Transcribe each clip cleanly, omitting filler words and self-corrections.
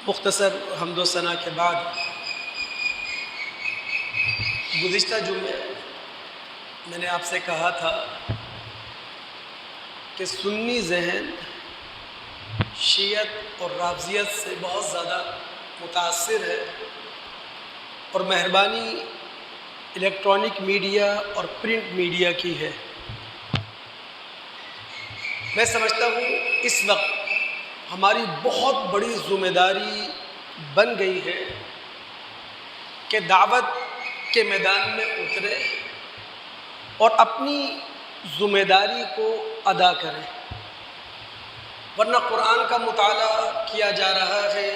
مختصر حمد و ثنا کے بعد گزشتہ جمعے میں نے آپ سے کہا تھا کہ سنی ذہن شیعت اور رافضیت سے بہت زیادہ متاثر ہے اور مہربانی الیکٹرانک میڈیا اور پرنٹ میڈیا کی ہے۔ میں سمجھتا ہوں اس وقت ہماری بہت بڑی ذمہ داری بن گئی ہے کہ دعوت کے میدان میں اترے اور اپنی ذمہ داری کو ادا کریں، ورنہ قرآن کا مطالعہ کیا جا رہا ہے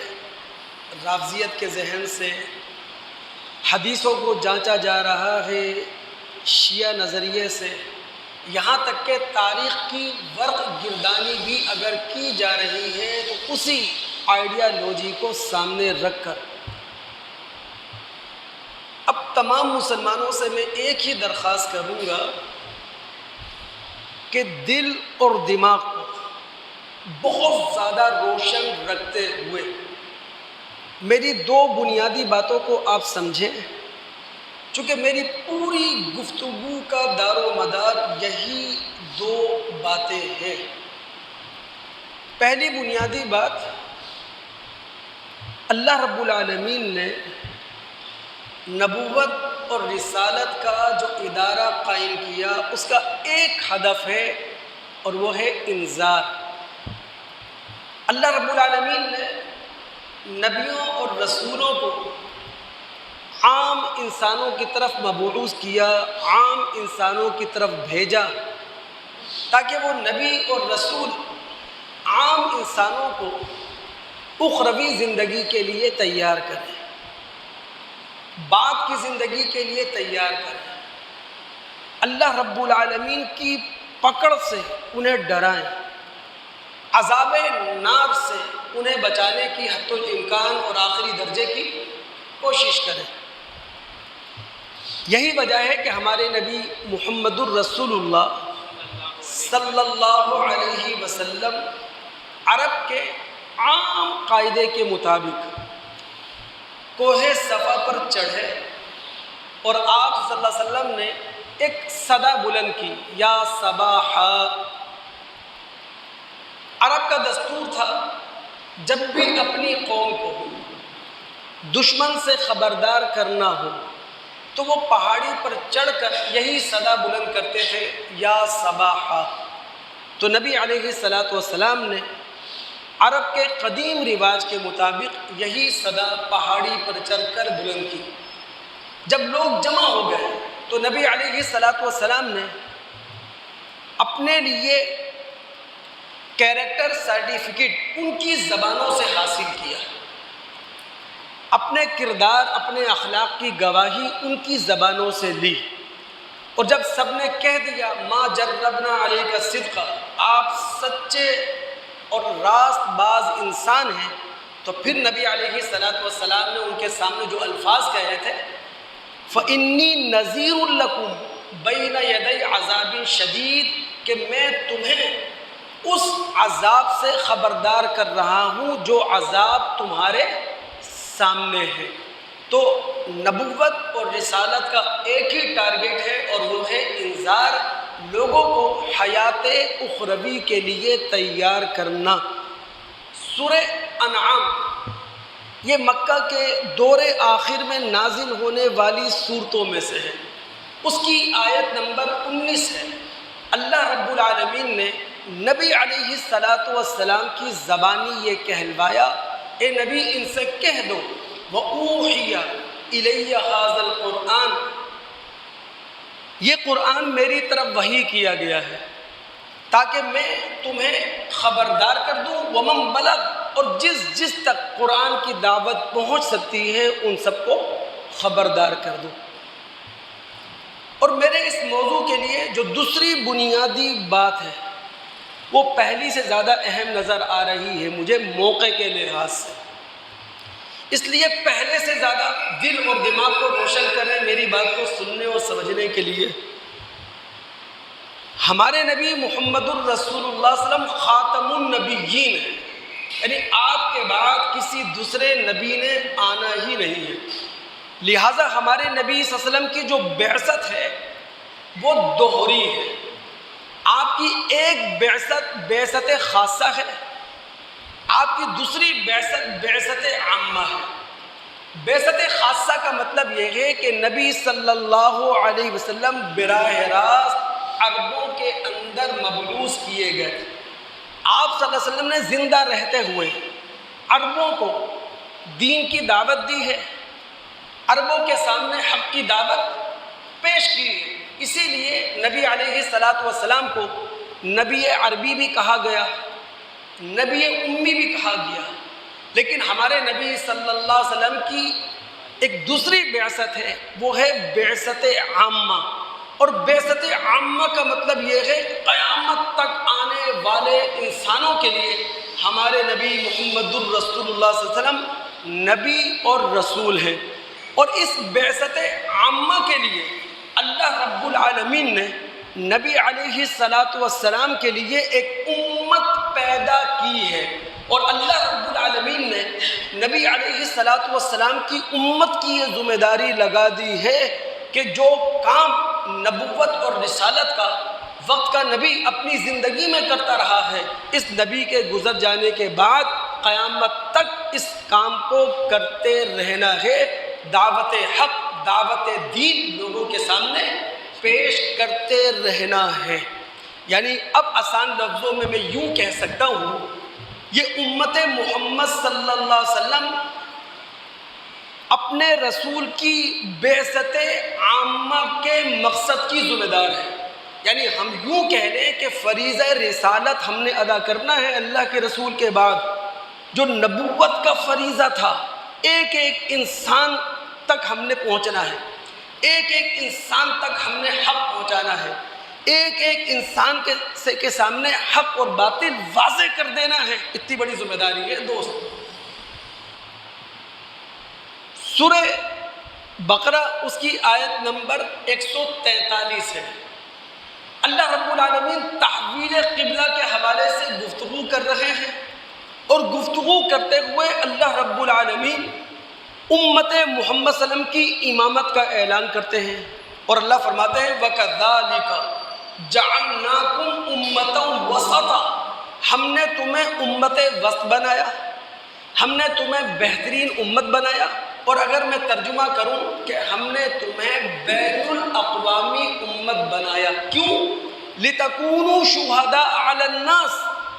رافضیت کے ذہن سے، حدیثوں کو جانچا جا رہا ہے شیعہ نظریے سے، یہاں تک کہ تاریخ کی ورق گردانی بھی اگر کی جا رہی ہے تو اسی آئیڈیالوجی کو سامنے رکھ کر۔ اب تمام مسلمانوں سے میں ایک ہی درخواست کروں گا کہ دل اور دماغ کو بہت زیادہ روشن رکھتے ہوئے میری دو بنیادی باتوں کو آپ سمجھیں، چونکہ میری پوری گفتگو کا دار و مدار یہی دو باتیں ہیں۔ پہلی بنیادی بات، اللہ رب العالمین نے نبوت اور رسالت کا جو ادارہ قائم کیا اس کا ایک ہدف ہے اور وہ ہے انذار۔ اللہ رب العالمین نے نبیوں اور رسولوں کو عام انسانوں کی طرف مبعوث کیا، عام انسانوں کی طرف بھیجا تاکہ وہ نبی اور رسول عام انسانوں کو اخروی زندگی کے لیے تیار کریں، بعد کی زندگی کے لیے تیار کریں، اللہ رب العالمین کی پکڑ سے انہیں ڈرائیں، عذاب نار سے انہیں بچانے کی حد الامکان اور آخری درجے کی کوشش کریں۔ یہی وجہ ہے کہ ہمارے نبی محمد الرسول اللہ صلی اللہ علیہ وسلم عرب کے عام قاعدے کے مطابق کوہ صفا پر چڑھے اور آپ صلی اللہ علیہ وسلم نے ایک صدا بلند کی، یا صباحا۔ عرب کا دستور تھا جب بھی اپنی قوم کو دشمن سے خبردار کرنا ہو تو وہ پہاڑی پر چڑھ کر یہی صدا بلند کرتے تھے، یا صباحا۔ تو نبی علیہ الصلاۃ والسلام نے عرب کے قدیم رواج کے مطابق یہی صدا پہاڑی پر چڑھ کر بلند کی۔ جب لوگ جمع ہو گئے تو نبی علیہ الصلاۃ والسلام نے اپنے لیے کیریکٹر سرٹیفکیٹ ان کی زبانوں سے حاصل کیا، اپنے کردار، اپنے اخلاق کی گواہی ان کی زبانوں سے لی، اور جب سب نے کہہ دیا ما جربنا علیک الصدق، آپ سچے اور راست باز انسان ہیں، تو پھر نبی علیہ الصلاۃ والسلام نے ان کے سامنے جو الفاظ کہے تھے فَإِنِّي نَذِيرٌ لَكُمْ بَيْنَ يَدَيْ عَذَابٍ شَدِيدٍ، کہ میں تمہیں اس عذاب سے خبردار کر رہا ہوں جو عذاب تمہارے سامنے ہے۔ تو نبوت اور رسالت کا ایک ہی ٹارگٹ ہے اور وہ ہے انذار، لوگوں کو حیات اخروی کے لیے تیار کرنا۔ سورہ انعام یہ مکہ کے دور آخر میں نازل ہونے والی صورتوں میں سے ہے، اس کی آیت نمبر 19 ہے۔ اللہ رب العالمین نے نبی علیہ الصلاۃ والسلام کی زبانی یہ کہلوایا، اے نبی ان سے کہہ دو وَأُوحِيَ إِلَيَّ هَذَا الْقُرْآنِ، یہ قرآن میری طرف وحی کیا گیا ہے تاکہ میں تمہیں خبردار کر دوں، وَمَن بَلَغَ، اور جس تک قرآن کی دعوت پہنچ سکتی ہے ان سب کو خبردار کر دوں۔ اور میرے اس موضوع کے لیے جو دوسری بنیادی بات ہے وہ پہلی سے زیادہ اہم نظر آ رہی ہے مجھے موقع کے لحاظ سے، اس لیے پہلے سے زیادہ دل اور دماغ کو روشن کریں میری بات کو سننے اور سمجھنے کے لیے۔ ہمارے نبی محمد الرسول اللہ صلی اللہ علیہ وسلم خاتم النبیین ہیں، یعنی آپ کے بعد کسی دوسرے نبی نے آنا ہی نہیں ہے، لہٰذا ہمارے نبی صلی اللہ علیہ وسلم کی جو بعثت ہے وہ دوہری ہے۔ آپ کی ایک بعثت بعثت خاصہ ہے، آپ کی دوسری بعثت بعثت عامہ ہے۔ بعثت خاصہ کا مطلب یہ ہے کہ نبی صلی اللہ علیہ وسلم براہ راست عربوں کے اندر مبعوث کیے گئے۔ آپ صلی اللہ علیہ وسلم نے زندہ رہتے ہوئے عربوں کو دین کی دعوت دی ہے، عربوں کے سامنے حق کی دعوت پیش کی ہے۔ اسی لیے نبی علیہ السلام کو نبی عربی بھی کہا گیا، نبی امی بھی کہا گیا۔ لیکن ہمارے نبی صلی اللہ علیہ وسلم کی ایک دوسری بعثت ہے، وہ ہے بعثت عامہ۔ اور بعثت عامہ کا مطلب یہ ہے قیامت تک آنے والے انسانوں کے لیے ہمارے نبی محمد الرسول اللہ صلی اللہ علیہ وسلم نبی اور رسول ہیں۔ اور اس بعثت عامہ کے لیے اللہ رب العالمین نے نبی علیہ السلام کے لیے ایک امت پیدا کی ہے، اور اللہ رب العالمین نے نبی علیہ السلام کی امت کی یہ ذمہ داری لگا دی ہے کہ جو کام نبوت اور رسالت کا وقت کا نبی اپنی زندگی میں کرتا رہا ہے، اس نبی کے گزر جانے کے بعد قیامت تک اس کام کو کرتے رہنا ہے۔ دعوت حق، دعوت دین لوگوں کے سامنے پیش کرتے رہنا ہے۔ یعنی اب آسان لفظوں میں یوں کہہ سکتا ہوں، یہ امت محمد صلی اللہ علیہ وسلم اپنے رسول کی بعثت عامہ کے مقصد کی ذمہ دار ہے۔ یعنی ہم یوں کہہ لیں کہ فریضہ رسالت ہم نے ادا کرنا ہے اللہ کے رسول کے بعد۔ جو نبوت کا فریضہ تھا، ایک ایک انسان تک ہم نے پہنچنا ہے، ایک ایک انسان تک ہم نے حق پہنچانا ہے، ایک ایک انسان کے سامنے حق اور باطل واضح کر دینا ہے۔ اتنی بڑی ذمہ داری ہے دوست۔ سورہ بقرہ اس کی آیت نمبر 143 ہے۔ اللہ رب العالمین تحویل قبلہ کے حوالے سے گفتگو کر رہے ہیں، اور گفتگو کرتے ہوئے اللہ رب العالمین امت محمد صلی اللہ علیہ وسلم کی امامت کا اعلان کرتے ہیں، اور اللہ فرماتے ہیں وَكَذَلِكَ جَعَلْنَاكُمْ أُمَّةً وَسَطًا، ہم نے تمہیں امت وسط بنایا، ہم نے تمہیں بہترین امت بنایا۔ اور اگر میں ترجمہ کروں کہ ہم نے تمہیں بین الاقوامی امت بنایا، کیوں؟ لِتَكُونُوا شُهَدَاءَ عَلَى النَّاسِ،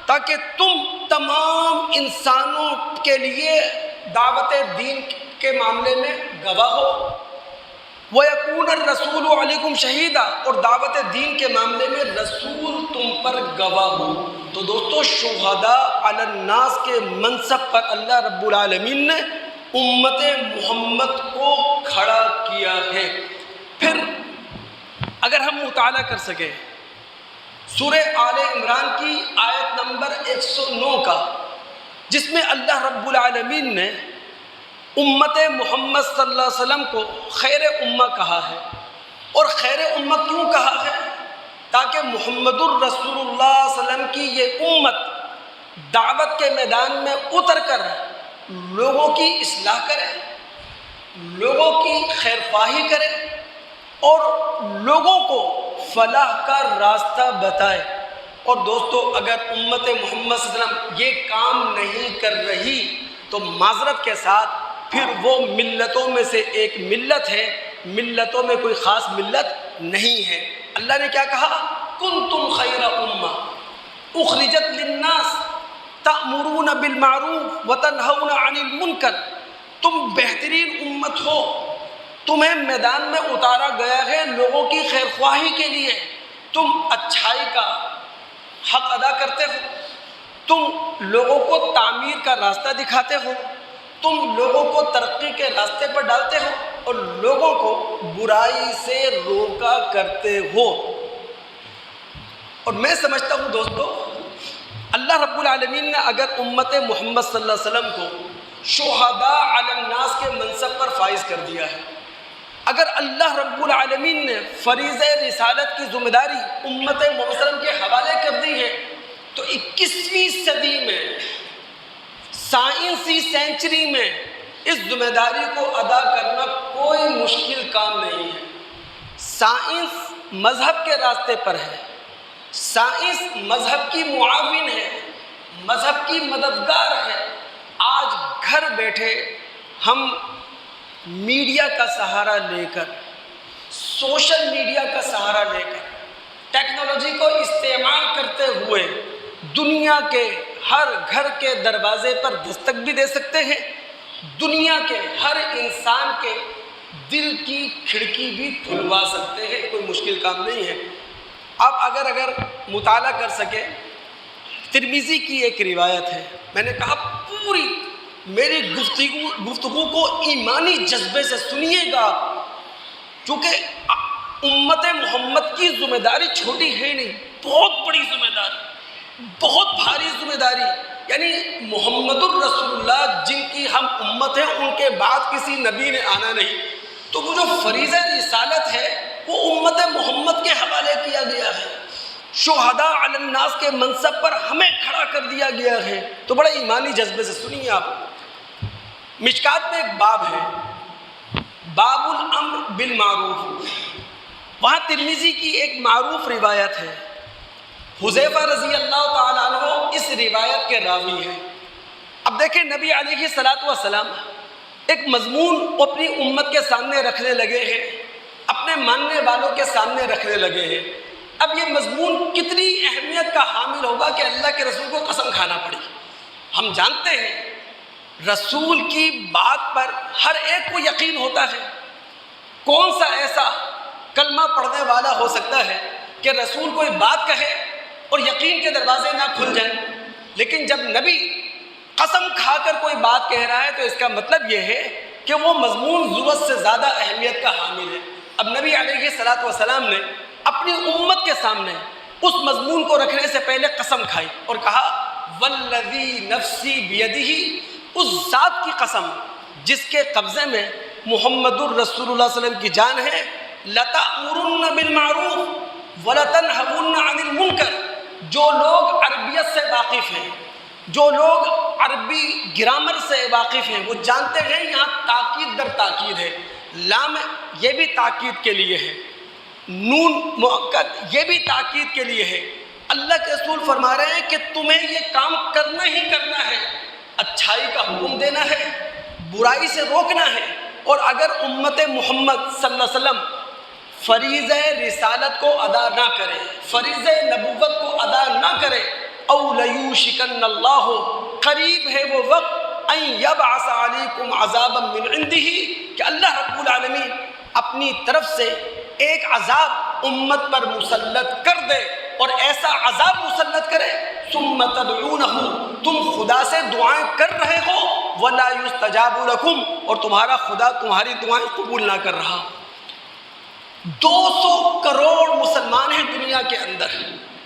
تاکہ تم تمام انسانوں کے لیے دعوت دین کے معاملے میں گواہ ہو۔ وَيَكُونَ الرَّسُولُ عَلَيْكُمْ شَهِيدًا، اور دعوت دین کے معاملے میں رسول تم پر گواہ ہو۔ تو دوستو، شہداء علی الناس کے منصب پر اللہ رب العالمین نے امت محمد کو کھڑا کیا ہے۔ پھر اگر ہم مطالعہ کر سکیں سورہ آل عمران کی آیت نمبر 109 کا، جس میں اللہ رب العالمین نے امت محمد صلی اللہ علیہ وسلم کو خیر امہ کہا ہے۔ اور خیر امہ کیوں کہا ہے؟ تاکہ محمد الرسول اللہ صلی اللہ علیہ وسلم کی یہ امت دعوت کے میدان میں اتر کر لوگوں کی اصلاح کرے، لوگوں کی خیر خواہی کرے، اور لوگوں کو فلاح کا راستہ بتائے۔ اور دوستو، اگر امت محمد صلی اللہ علیہ وسلم یہ کام نہیں کر رہی تو معذرت کے ساتھ پھر وہ ملتوں میں سے ایک ملت ہے، ملتوں میں کوئی خاص ملت نہیں ہے۔ اللہ نے کیا کہا؟ کنتم خیر امہ اخرجت للناس تأمرون بالمعروف وتنہون عن المنکر، تم بہترین امت ہو، تمہیں میدان میں اتارا گیا ہے لوگوں کی خیر خواہی کے لیے، تم اچھائی کا حق ادا کرتے ہو، تم لوگوں کو تعمیر کا راستہ دکھاتے ہو، تم لوگوں کو ترقی کے راستے پر ڈالتے ہو، اور لوگوں کو برائی سے روکا کرتے ہو۔ اور میں سمجھتا ہوں دوستو، اللہ رب العالمین نے اگر امت محمد صلی اللہ علیہ وسلم کو شہداء علی الناس کے منصب پر فائز کر دیا ہے، اگر اللہ رب العالمین نے فریضہ رسالت کی ذمہ داری امت محمد صلی اللہ علیہ وسلم کے حوالے کر دی ہے، تو 21ویں صدی میں 21ویں سینچری میں اس ذمہ داری کو ادا کرنا کوئی مشکل کام نہیں ہے۔ سائنس مذہب کے راستے پر ہے، سائنس مذہب کی معاون ہے، مذہب کی مددگار ہے۔ آج گھر بیٹھے ہم میڈیا کا سہارا لے کر، سوشل میڈیا کا سہارا لے کر، ٹیکنالوجی کو استعمال کرتے ہوئے دنیا کے ہر گھر کے دروازے پر دستک بھی دے سکتے ہیں، دنیا کے ہر انسان کے دل کی کھڑکی بھی کھلوا سکتے ہیں۔ کوئی مشکل کام نہیں ہے۔ آپ اگر مطالعہ کر سکیں، ترمذی کی ایک روایت ہے، میں نے کہا پوری میری گفتگو کو ایمانی جذبے سے سنیے گا، کیونکہ امت محمد کی ذمہ داری چھوٹی ہے نہیں، بہت بڑی ذمہ داری، بہت بھاری ذمہ داری۔ یعنی محمد الرسول اللہ جن کی ہم امت ہیں، ان کے بعد کسی نبی نے آنا نہیں، تو وہ جو فریضہ رسالت ہے وہ امت محمد کے حوالے کیا گیا ہے، شہداء علی الناس کے منصب پر ہمیں کھڑا کر دیا گیا ہے۔ تو بڑے ایمانی جذبے سے سنیے آپ۔ مشکات میں ایک باب ہے، باب الامر بالمعروف، وہاں ترمذی کی ایک معروف روایت ہے، حذیفہ رضی اللہ تعالیٰ عنہ اس روایت کے راوی ہیں۔ اب دیکھیں نبی علیہ الصلوۃ والسلام ایک مضمون اپنی امت کے سامنے رکھنے لگے ہیں، اپنے ماننے والوں کے سامنے رکھنے لگے ہیں۔ اب یہ مضمون کتنی اہمیت کا حامل ہوگا کہ اللہ کے رسول کو قسم کھانا پڑی۔ ہم جانتے ہیں رسول کی بات پر ہر ایک کو یقین ہوتا ہے۔ کون سا ایسا کلمہ پڑھنے والا ہو سکتا ہے کہ رسول کوئی بات کہے اور یقین کے دروازے نہ کھل جائیں؟ لیکن جب نبی قسم کھا کر کوئی بات کہہ رہا ہے تو اس کا مطلب یہ ہے کہ وہ مضمون ضرورت سے زیادہ اہمیت کا حامل ہے۔ اب نبی علیہ الصلوۃ والسلام نے اپنی امت کے سامنے اس مضمون کو رکھنے سے پہلے قسم کھائی اور کہا والذی نفسی بیدہ، اس ذات کی قسم جس کے قبضے میں محمد الرسول اللہ صلی اللہ علیہ وسلم کی جان ہے، لَتَأْمُرُنَّ بِالْمَعْرُوفِ وَلَتَنْهَوُنَّ عَنِ الْمُنْكَرِ، جو لوگ عربیت سے واقف ہیں، جو لوگ عربی گرامر سے واقف ہیں، وہ جانتے ہیں یہاں تاکید در تاکید ہے، لام یہ بھی تاکید کے لیے ہے، نون مؤکد یہ بھی تاکید کے لیے ہے۔ اللہ کے رسول فرما رہے ہیں کہ تمہیں یہ کام کرنا ہی کرنا ہے، اچھائی کا حکم دینا ہے، برائی سے روکنا ہے۔ اور اگر امت محمد صلی اللہ علیہ وسلم فریضہ رسالت کو ادا نہ کرے، فریضہ نبوت کو ادا نہ کرے، او لیوشکن اللہ، قریب ہے وہ وقت، ان یبعث علیکم عذابا من عنده، کہ اللہ رب العالمین اپنی طرف سے ایک عذاب امت پر مسلط کر دے، اور ایسا عذاب مسلط کرے ثم تدعونہ، تم خدا سے دعائیں کر رہے ہو، ولا یستجاب لکم، اور تمہارا خدا تمہاری دعائیں قبول نہ کر رہا۔ 200 کروڑ مسلمان ہیں دنیا کے اندر،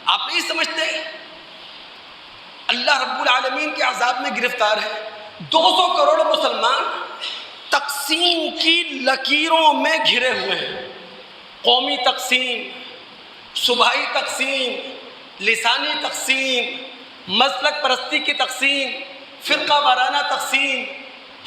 آپ نہیں سمجھتے اللہ رب العالمین کے عذاب میں گرفتار ہے؟ 200 کروڑ مسلمان تقسیم کی لکیروں میں گھرے ہوئے ہیں، قومی تقسیم، صوبائی تقسیم، لسانی تقسیم، مسلک پرستی کی تقسیم، فرقہ وارانہ تقسیم،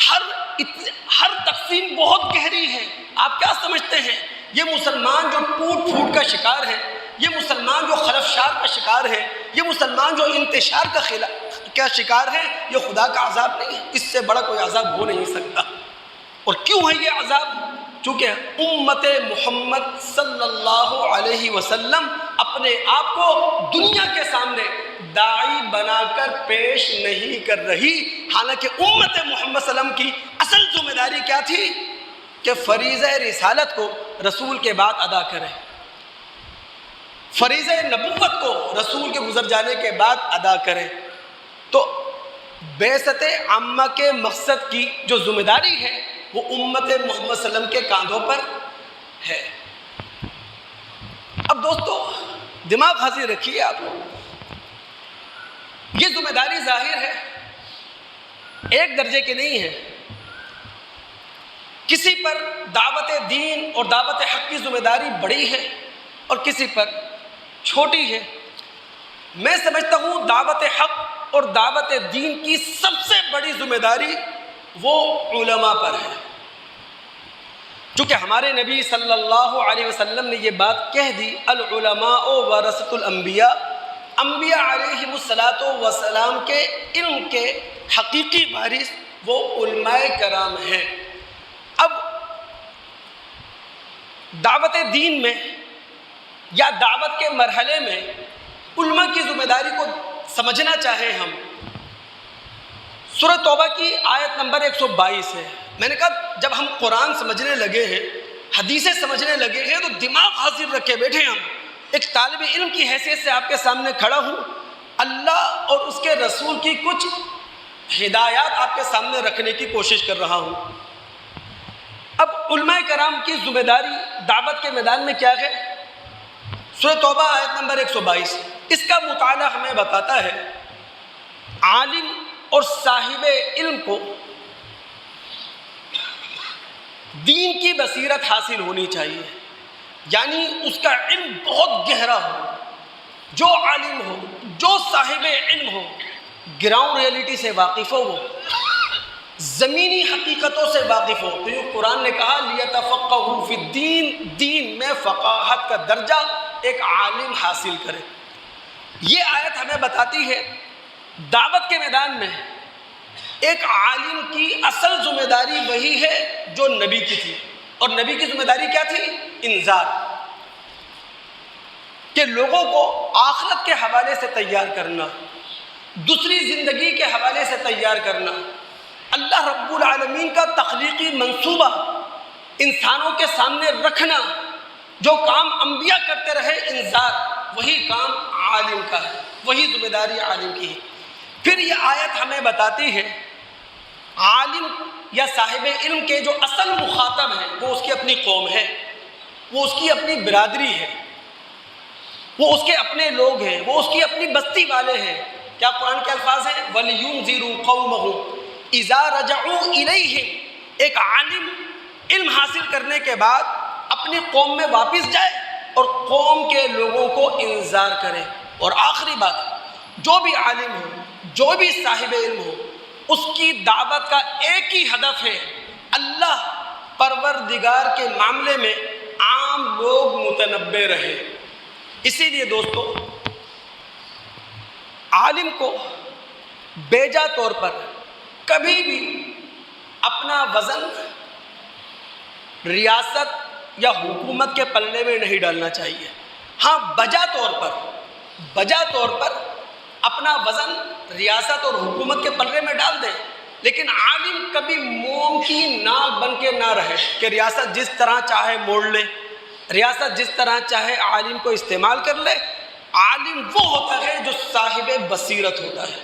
ہر تقسیم بہت گہری ہے۔ آپ کیا سمجھتے ہیں یہ مسلمان جو ٹوٹ پھوٹ کا شکار ہے، یہ مسلمان جو خلفشار کا شکار ہے، یہ مسلمان جو انتشار کا شکار ہے، یہ خدا کا عذاب نہیں ہے؟ اس سے بڑا کوئی عذاب ہو نہیں سکتا۔ اور کیوں ہے یہ عذاب؟ چونکہ امت محمد صلی اللہ علیہ وسلم اپنے آپ کو دنیا کے سامنے داعی بنا کر پیش نہیں کر رہی، حالانکہ امت محمد صلی اللہ علیہ وسلم کی اصل ذمہ داری کیا تھی کہ فریضہ رسالت کو رسول کے بعد ادا کرے، فریضہ نبوت کو رسول کے گزر جانے کے بعد ادا کرے۔ تو بعثت عامہ کے مقصد کی جو ذمہ داری ہے وہ امت محمد صلی اللہ علیہ وسلم کے کاندھوں پر ہے۔ اب دوستو دماغ حاضر رکھیے، آپ یہ ذمہ داری ظاہر ہے ایک درجے کی نہیں ہے، کسی پر دعوت دین اور دعوت حق کی ذمہ داری بڑی ہے اور کسی پر چھوٹی ہے۔ میں سمجھتا ہوں دعوت حق اور دعوت دین کی سب سے بڑی ذمہ ذمہ داری وہ علماء پر ہے، چونکہ ہمارے نبی صلی اللہ علیہ وسلم نے یہ بات کہہ دی، العلماء ورثۃ الانبیاء، انبیاء علیہم الصلاۃ والسلام کے علم کے حقیقی وارث وہ علماء کرام ہیں۔ اب دعوت دین میں یا دعوت کے مرحلے میں علماء کی ذمہ داری کو سمجھنا چاہیں ہم، سورہ توبہ کی آیت نمبر 122 ہے۔ میں نے کہا جب ہم قرآن سمجھنے لگے ہیں، حدیثیں سمجھنے لگے ہیں، تو دماغ حاضر رکھے بیٹھے ہم۔ ایک طالب علم کی حیثیت سے آپ کے سامنے کھڑا ہوں، اللہ اور اس کے رسول کی کچھ ہدایات آپ کے سامنے رکھنے کی کوشش کر رہا ہوں۔ اب علماء کرام کی ذمہ داری دعوت کے میدان میں کیا ہے؟ سورہ توبہ آیت نمبر 122، اس کا مطالعہ ہمیں بتاتا ہے عالم اور صاحب علم کو دین کی بصیرت حاصل ہونی چاہیے، یعنی اس کا علم بہت گہرا ہو۔ جو عالم ہو، جو صاحب علم ہو، گراؤنڈ ریئلٹی سے واقف ہو، وہ زمینی حقیقتوں سے واقف ہو۔ تو یہ قرآن نے کہا لیتفقہوا فی الدین، دین میں فقاہت کا درجہ ایک عالم حاصل کرے۔ یہ آیت ہمیں بتاتی ہے دعوت کے میدان میں ایک عالم کی اصل ذمہ داری وہی ہے جو نبی کی تھی، اور نبی کی ذمہ داری کیا تھی؟ انذار، کہ لوگوں کو آخرت کے حوالے سے تیار کرنا، دوسری زندگی کے حوالے سے تیار کرنا، اللہ رب العالمین کا تخلیقی منصوبہ انسانوں کے سامنے رکھنا۔ جو کام انبیاء کرتے رہے انذار، وہی کام عالم کا ہے، وہی ذمہ داری عالم کی ہے۔ پھر یہ آیت ہمیں بتاتی ہے عالم یا صاحب علم کے جو اصل مخاطب ہیں وہ اس کی اپنی قوم ہے، وہ اس کی اپنی برادری ہے، وہ اس کے اپنے لوگ ہیں، وہ اس کی اپنی بستی والے ہیں۔ کیا قرآن کے الفاظ ہیں؟ وَلِيُنذِرُوا قَوْمَهُمْ اِذَا رَجَعُوا إِلَيْهِمْ۔ ایک عالم علم حاصل کرنے کے بعد اپنی قوم میں واپس جائے اور قوم کے لوگوں کو انذار کرے۔ اور آخری بات، جو بھی عالم ہو، جو بھی صاحب علم ہو، اس کی دعوت کا ایک ہی ہدف ہے، اللہ پروردگار کے معاملے میں عام لوگ متنبع رہے۔ اسی لیے دوستو، عالم کو بیجا طور پر کبھی بھی اپنا وزن ریاست یا حکومت کے پلے میں نہیں ڈالنا چاہیے۔ ہاں، بجا طور پر اپنا وزن ریاست اور حکومت کے پلے میں ڈال دے، لیکن عالم کبھی موم کی ناک بن کے نہ رہے کہ ریاست جس طرح چاہے موڑ لے، ریاست جس طرح چاہے عالم کو استعمال کر لے۔ عالم وہ ہوتا ہے جو صاحب بصیرت ہوتا ہے،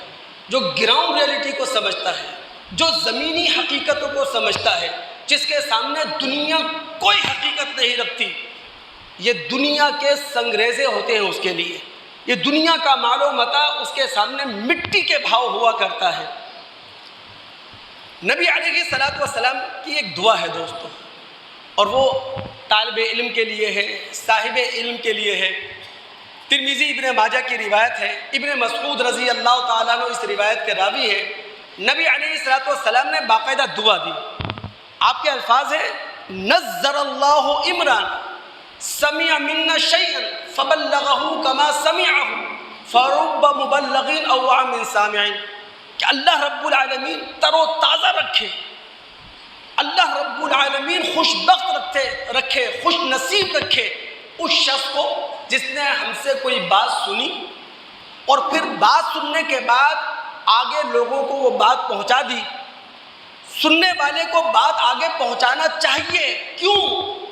جو گراؤنڈ ریئلٹی کو سمجھتا ہے، جو زمینی حقیقتوں کو سمجھتا ہے، جس کے سامنے دنیا کوئی حقیقت نہیں رکھتی۔ یہ دنیا کے سنگریزے ہوتے ہیں اس کے لیے، یہ دنیا کا مال و متاع اس کے سامنے مٹی کے بھاؤ ہوا کرتا ہے۔ نبی علیہ الصلوۃ والسلام کی ایک دعا ہے دوستو، اور وہ طالب علم کے لیے ہے، صاحب علم کے لیے ہے۔ ترمذی ابن ماجہ کی روایت ہے، ابن مسعود رضی اللہ تعالیٰ عنہ اس روایت کے راوی ہے۔ نبی علیہ الصلوۃ والسلام نے باقاعدہ دعا دی۔ آپ کے الفاظ ہیں نذر اللہ عمران سمع منا شیئا فبلغه كما سمعه فرب مبلغ اوعى من سامع، کہ اللہ رب العالمین تر و تازہ رکھے، اللہ رب العالمین خوش بخت رکھے، خوش نصیب رکھے اس شخص کو جس نے ہم سے کوئی بات سنی اور پھر بات سننے کے بعد آگے لوگوں کو وہ بات پہنچا دی۔ سننے والے کو بات آگے پہنچانا چاہیے، کیوں؟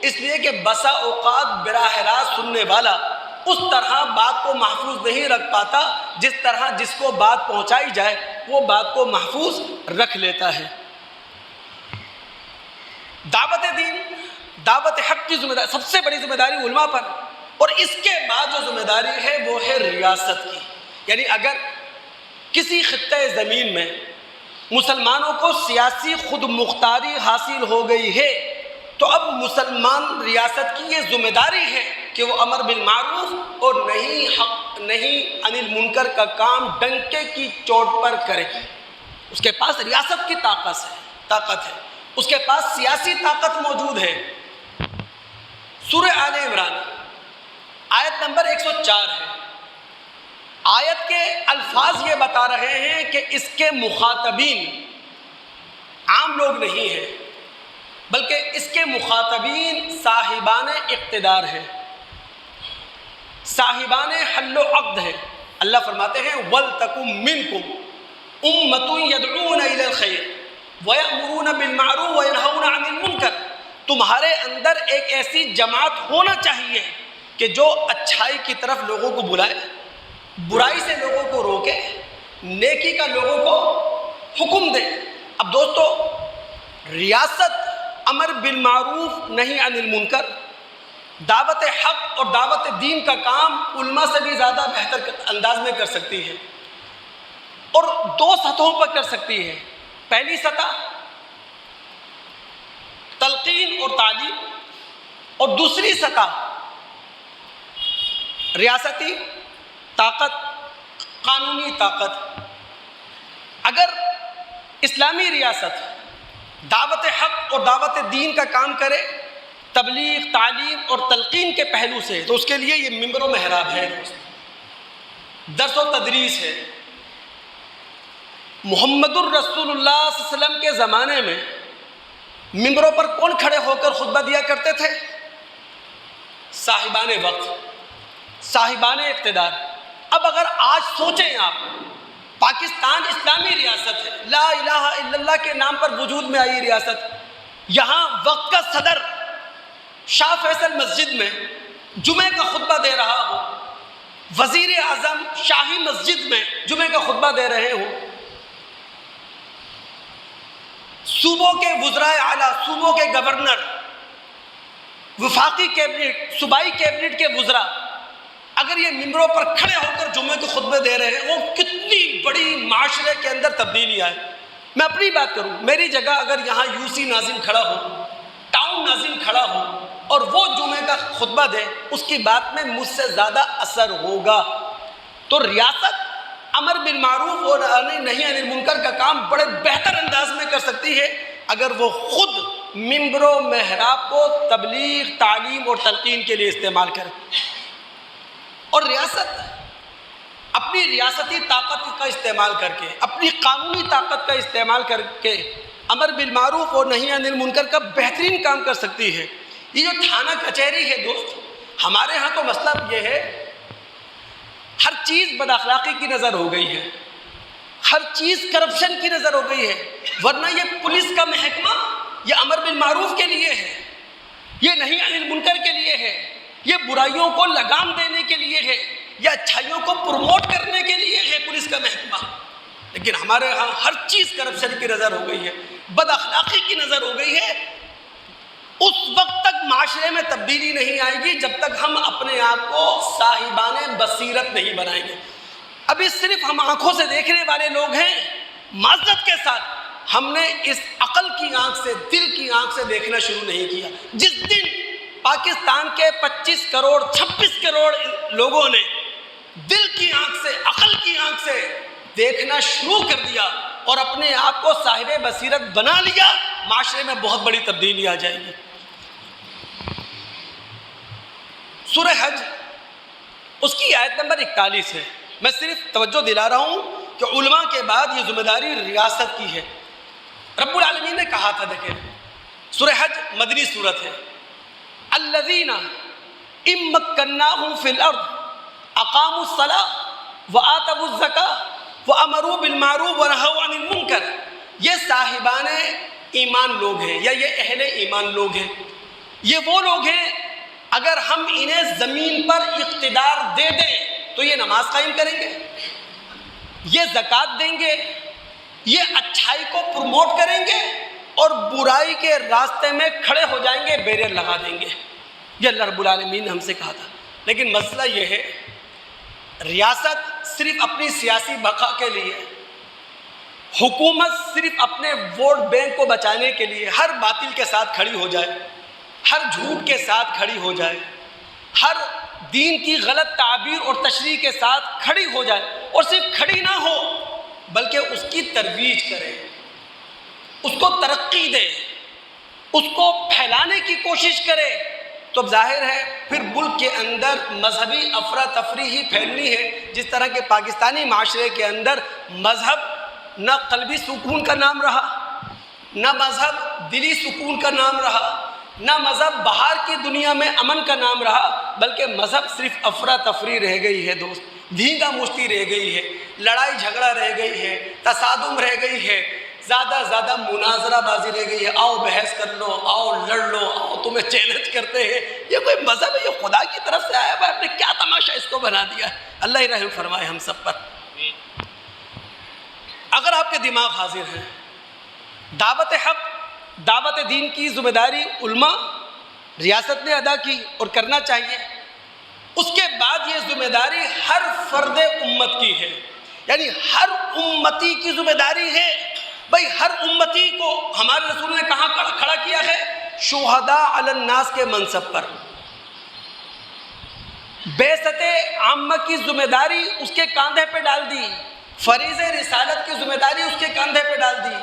اس لیے کہ بسا اوقات براہ راست سننے والا اس طرح بات کو محفوظ نہیں رکھ پاتا جس طرح جس کو بات پہنچائی جائے وہ بات کو محفوظ رکھ لیتا ہے۔ دعوت دین، دعوت حق کی ذمہ داری، سب سے بڑی ذمہ داری علماء پر، اور اس کے بعد جو ذمہ داری ہے وہ ہے ریاست کی۔ یعنی اگر کسی خطۂ زمین میں مسلمانوں کو سیاسی خود مختاری حاصل ہو گئی ہے تو اب مسلمان ریاست کی یہ ذمہ داری ہے کہ وہ امر بالمعروف اور نہیں عن المنکر کا کام ڈنکے کی چوٹ پر کرے۔ اس کے پاس ریاست کی طاقت ہے، اس کے پاس سیاسی طاقت موجود ہے۔ سورہ آل عمران آیت نمبر 104 ہے۔ آیت کے الفاظ یہ بتا رہے ہیں کہ اس کے مخاطبین عام لوگ نہیں ہیں، بلکہ اس کے مخاطبین صاحبان اقتدار ہیں، صاحبان حل و عقد ہیں۔ اللہ فرماتے ہیں وَلْتَكُمْ مِنْكُمْ أُمَّةٌ يَدْعُونَ إِلَى الْخَيْرِ وَيَأْمُرُونَ بِالْمَعْرُوفِ وَيَنْهَوْنَ عَنِ الْمُنْكَرِ، تمہارے اندر ایک ایسی جماعت ہونا چاہیے کہ جو اچھائی کی طرف لوگوں کو بلائے، برائی سے لوگوں کو روکے، نیکی کا لوگوں کو حکم دے۔ اب دوستو، ریاست امر بالمعروف نہی عن المنکر، دعوت حق اور دعوت دین کا کام علماء سے بھی زیادہ بہتر انداز میں کر سکتی ہے، اور 2 سطحوں پر کر سکتی ہے۔ پہلی سطح تلقین اور تعلیم، اور دوسری سطح ریاستی طاقت، قانونی طاقت۔ اگر اسلامی ریاست دعوت حق اور دعوت دین کا کام کرے تبلیغ، تعلیم اور تلقین کے پہلو سے، تو اس کے لیے یہ منبر و محراب ہے، درس و تدریس ہے۔ محمد الرسول اللہ صلی اللہ علیہ وسلم کے زمانے میں منبروں پر کون کھڑے ہو کر خطبہ دیا کرتے تھے؟ صاحبان وقت، صاحبان اقتدار۔ اب اگر آج سوچیں آپ، پاکستان اسلامی ریاست ہے، لا الہ الا اللہ کے نام پر وجود میں آئی ریاست، یہاں وقت کا صدر شاہ فیصل مسجد میں جمعے کا خطبہ دے رہا ہو، وزیر اعظم شاہی مسجد میں جمعے کا خطبہ دے رہے ہوں، صوبوں کے وزرائے اعلیٰ، صوبوں کے گورنر، وفاقی کیبنٹ، صوبائی کیبنٹ کے وزراء اگر یہ ممبروں پر کھڑے ہو کر جمعے کے خطبے دے رہے ہیں، وہ کتنی بڑی معاشرے کے اندر تبدیلی آئے۔ میں اپنی بات کروں، میری جگہ اگر یہاں UC ناظم کھڑا ہو، ٹاؤن ناظم کھڑا ہو، اور وہ جمعے کا خطبہ دے، اس کی بات میں مجھ سے زیادہ اثر ہوگا۔ تو ریاست امر بالمعروف اور نہی عن المنکر کا کام بڑے بہتر انداز میں کر سکتی ہے اگر وہ خود منبر و محراب کو تبلیغ، تعلیم اور تلقین کے لیے استعمال کرے۔ اور ریاست اپنی ریاستی طاقت کا استعمال کر کے، اپنی قانونی طاقت کا استعمال کر کے امر بالمعروف اور نہی عن المنکر کا بہترین کام کر سکتی ہے۔ یہ جو تھانہ کچہری ہے دوست، ہمارے ہاں تو مسئلہ یہ ہے، ہر چیز بد اخلاقی کی نظر ہو گئی ہے، ہر چیز کرپشن کی نظر ہو گئی ہے، ورنہ یہ پولیس کا محکمہ یہ امر بالمعروف کے لیے ہے، یہ نہی عن المنکر کے لیے ہے، یہ برائیوں کو لگام دینے کے لیے ہے، یہ اچھائیوں کو پروموٹ کرنے کے لیے ہے پولیس کا محکمہ۔ لیکن ہمارے ہاں ہر چیز کرپشن کی نظر ہو گئی ہے، بد اخلاقی کی نظر ہو گئی ہے۔ اس وقت تک معاشرے میں تبدیلی نہیں آئے گی جب تک ہم اپنے آپ کو صاحبان بصیرت نہیں بنائیں گے۔ ابھی صرف ہم آنکھوں سے دیکھنے والے لوگ ہیں، معذرت کے ساتھ ہم نے اس عقل کی آنکھ سے، دل کی آنکھ سے دیکھنا شروع نہیں کیا۔ جس دن پاکستان کے 25 کروڑ 26 کروڑ لوگوں نے دل کی آنکھ سے، عقل کی آنکھ سے دیکھنا شروع کر دیا اور اپنے آپ کو صاحب بصیرت بنا لیا، معاشرے میں بہت بڑی تبدیلی آ جائے گی۔ سورہ حج اس کی آیت نمبر 41 ہے۔ میں صرف توجہ دلا رہا ہوں کہ علماء کے بعد یہ ذمہ داری ریاست کی ہے۔ رب العالمین نے کہا تھا، دیکھیں سورہ حج مدنی سورت ہے، الذین ان مکناہم فی الارض اقاموا الصلاۃ وآتوا الزکاۃ وامروا بالمعروف ونہوا عن المنکر۔ یہ صاحبان ایمان لوگ ہیں، یا یہ اہل ایمان لوگ ہیں، یہ وہ لوگ ہیں اگر ہم انہیں زمین پر اقتدار دے دیں تو یہ نماز قائم کریں گے، یہ زکوٰۃ دیں گے، یہ اچھائی کو پروموٹ کریں گے، اور برائی کے راستے میں کھڑے ہو جائیں گے، بیریئر لگا دیں گے۔ یہ اللہ رب العالمین نے ہم سے کہا تھا۔ لیکن مسئلہ یہ ہے، ریاست صرف اپنی سیاسی بقا کے لیے، حکومت صرف اپنے ووٹ بینک کو بچانے کے لیے ہر باطل کے ساتھ کھڑی ہو جائے، ہر جھوٹ کے ساتھ کھڑی ہو جائے، ہر دین کی غلط تعبیر اور تشریح کے ساتھ کھڑی ہو جائے، اور صرف کھڑی نہ ہو بلکہ اس کی ترویج کرے، اس کو ترقی دے، اس کو پھیلانے کی کوشش کرے، تو اب ظاہر ہے پھر ملک کے اندر مذہبی افراتفری ہی پھیلنی ہے، جس طرح کے پاکستانی معاشرے کے اندر مذہب نہ قلبی سکون کا نام رہا، نہ مذہب دلی سکون کا نام رہا، نہ مذہب باہر کی دنیا میں امن کا نام رہا، بلکہ مذہب صرف افراتفری رہ گئی ہے دوست، دھینگا مشتی رہ گئی ہے، لڑائی جھگڑا رہ گئی ہے، تصادم رہ گئی ہے، زیادہ مناظرہ بازی رہ گئی ہے، آؤ بحث کر لو، آؤ لڑ لو، آؤ تمہیں چیلنج کرتے ہیں۔ یہ کوئی مذہب ہے؟ یہ خدا کی طرف سے آیا ہے، آپ نے کیا تماشا اس کو بنا دیا ہے؟ اللہ ہی رحم فرمائے ہم سب پر۔ اگر آپ کے دماغ حاضر ہیں، دعوت حق، دعوت دین کی ذمہ داری علماء ریاست نے ادا کی اور کرنا چاہیے، اس کے بعد یہ ذمہ داری ہر فرد امت کی ہے، یعنی ہر امتی کی ذمہ داری ہے۔ بھئی ہر امتی کو ہمارے رسول نے کہاں کھڑا کیا ہے؟ شہداء علی الناس کے منصب پر۔ بعثت عامہ کی ذمہ داری اس کے کاندھے پہ ڈال دی، فریض رسالت کی ذمہ داری اس کے کاندھے پہ ڈال دی،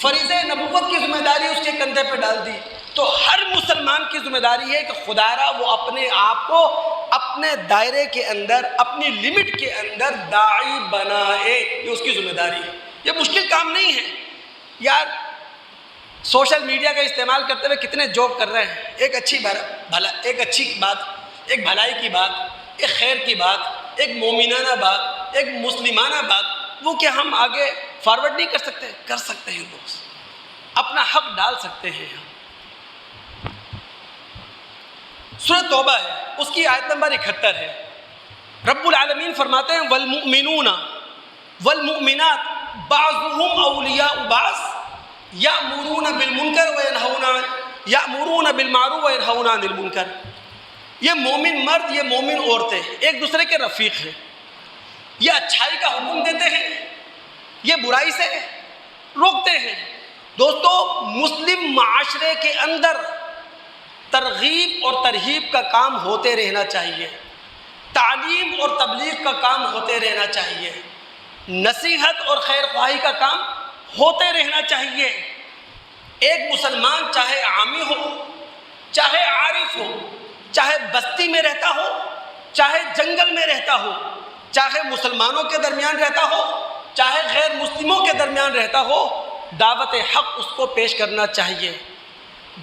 فریض نبوت کی ذمہ داری اس کے کندھے پہ ڈال دی۔ تو ہر مسلمان کی ذمہ داری ہے کہ خدا را وہ اپنے آپ کو اپنے دائرے کے اندر، اپنی لمٹ کے اندر داعی بنائے، یہ اس کی ذمہ داری ہے۔ یہ مشکل کام نہیں ہے یار۔ سوشل میڈیا کا استعمال کرتے ہوئے کتنے جوک کر رہے ہیں، ایک اچھی بات، ایک بھلائی کی بات، ایک خیر کی بات، ایک مومنانہ بات، ایک مسلمانہ بات، وہ کیا ہم آگے فارورڈ نہیں کر سکتے؟ کر سکتے ہیں دوست، اپنا حق ڈال سکتے ہیں ہم۔ سورۃ توبہ ہے، اس کی آیت نمبر 71 ہے۔ رب العالمین فرماتے ہیں والمؤمنون والمؤمنات بعضهم اولیاء بعض یأمرون بالمعروف وینہون عن المنکر۔ یہ مومن مرد، یہ مومن عورتیں ایک دوسرے کے رفیق ہیں، یہ اچھائی کا حکم دیتے ہیں، یہ برائی سے روکتے ہیں۔ دوستو مسلم معاشرے کے اندر ترغیب اور ترہیب کا کام ہوتے رہنا چاہیے، تعلیم اور تبلیغ کا کام ہوتے رہنا چاہیے، نصیحت اور خیر خواہی کا کام ہوتے رہنا چاہیے۔ ایک مسلمان چاہے عامی ہو، چاہے عارف ہو، چاہے بستی میں رہتا ہو، چاہے جنگل میں رہتا ہو، چاہے مسلمانوں کے درمیان رہتا ہو، چاہے غیر مسلموں کے درمیان رہتا ہو، دعوت حق اس کو پیش کرنا چاہیے،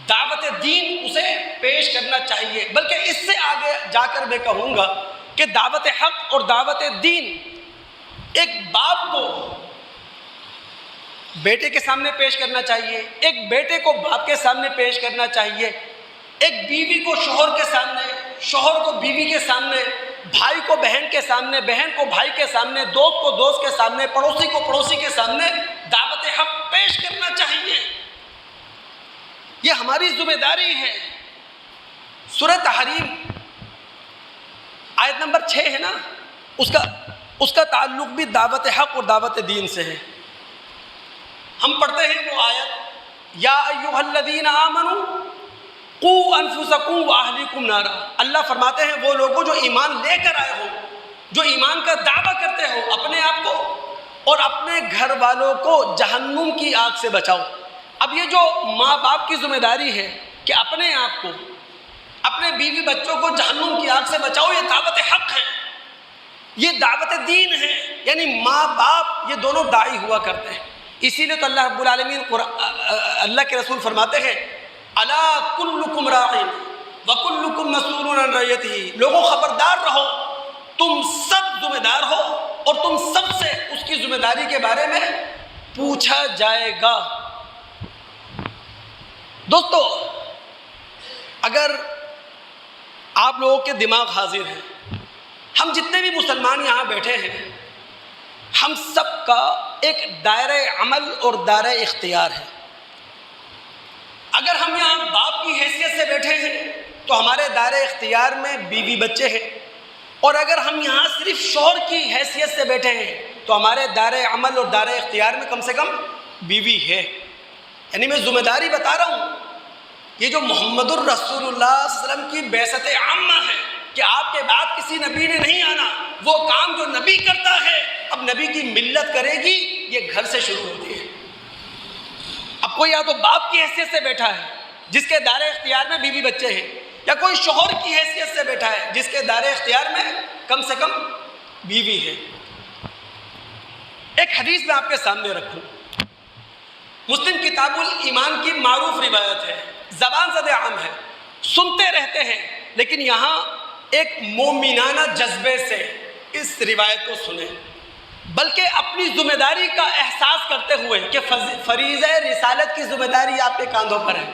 دعوت دین اسے پیش کرنا چاہیے۔ بلکہ اس سے آگے جا کر میں کہوں گا کہ دعوت حق اور دعوت دین ایک باپ کو بیٹے کے سامنے پیش کرنا چاہیے، ایک بیٹے کو باپ کے سامنے پیش کرنا چاہیے، ایک بیوی کو شوہر کے سامنے، شوہر کو بیوی کے سامنے، بھائی کو بہن کے سامنے، بہن کو بھائی کے سامنے، دوست کو دوست کے سامنے، پڑوسی کو پڑوسی کے سامنے دعوت حق پیش کرنا چاہیے۔ یہ ہماری ذمہ داری ہے۔ سورہ تحریم آیت نمبر 6 ہے نا، اس کا تعلق بھی دعوت حق اور دعوت دین سے ہے۔ ہم پڑھتے ہیں وہ آیت، یا ایھا الذین آمنوا قوا انفسکم واہلیکم نارا۔ اللہ فرماتے ہیں وہ لوگوں جو ایمان لے کر آئے ہو، جو ایمان کا دعویٰ کرتے ہو، اپنے آپ کو اور اپنے گھر والوں کو جہنم کی آگ سے بچاؤ۔ اب یہ جو ماں باپ کی ذمہ داری ہے کہ اپنے آپ کو، اپنے بیوی بچوں کو جہنم کی آگ سے بچاؤ، یہ دعوت حق ہے، یہ دعوت دین ہے۔ یعنی ماں باپ یہ دونوں داعی ہوا کرتے ہیں۔ اسی لیے تو اللہ رب العالمین اللہ کے رسول فرماتے ہیں الا کلکم راع وکلکم مسئول عن رعیتہ، لوگوں خبردار رہو، تم سب ذمہ دار ہو اور تم سب سے اس کی ذمہ داری کے بارے میں پوچھا جائے گا۔ دوستو اگر آپ لوگوں کے دماغ حاضر ہیں، ہم جتنے بھی مسلمان یہاں بیٹھے ہیں، ہم سب کا ایک دائرہ عمل اور دائرہ اختیار ہے۔ اگر ہم یہاں باپ کی حیثیت سے بیٹھے ہیں تو ہمارے دائرہ اختیار میں بیوی بچے ہیں، اور اگر ہم یہاں صرف شوہر کی حیثیت سے بیٹھے ہیں تو ہمارے دائرہ عمل اور دائرہ اختیار میں کم سے کم بیوی ہے۔ یعنی میں ذمہ داری بتا رہا ہوں، یہ جو محمد الرسول اللہ صلی اللہ علیہ وسلم کی بعثت عامہ ہے، کہ آپ کے بعد کسی نبی نے نہیں آنا، وہ کام جو نبی کرتا ہے اب نبی کی ملت کرے گی، یہ گھر سے شروع ہوتی ہے۔ اب کوئی یا تو باپ کی حیثیت سے بیٹھا ہے جس کے دائرہ اختیار میں بیوی بچے ہیں، یا کوئی شوہر کی حیثیت سے بیٹھا ہے جس کے دائرہ اختیار میں کم سے کم بیوی ہے۔ ایک حدیث میں آپ کے سامنے رکھوں، مسلم کتاب الایمان کی معروف روایت ہے، زبان زد عام ہے، سنتے رہتے ہیں، لیکن یہاں ایک مومنانہ جذبے سے اس روایت کو سنیں، بلکہ اپنی ذمہ داری کا احساس کرتے ہوئے کہ فریضہ رسالت کی ذمہ داری آپ کے کاندھوں پر ہے،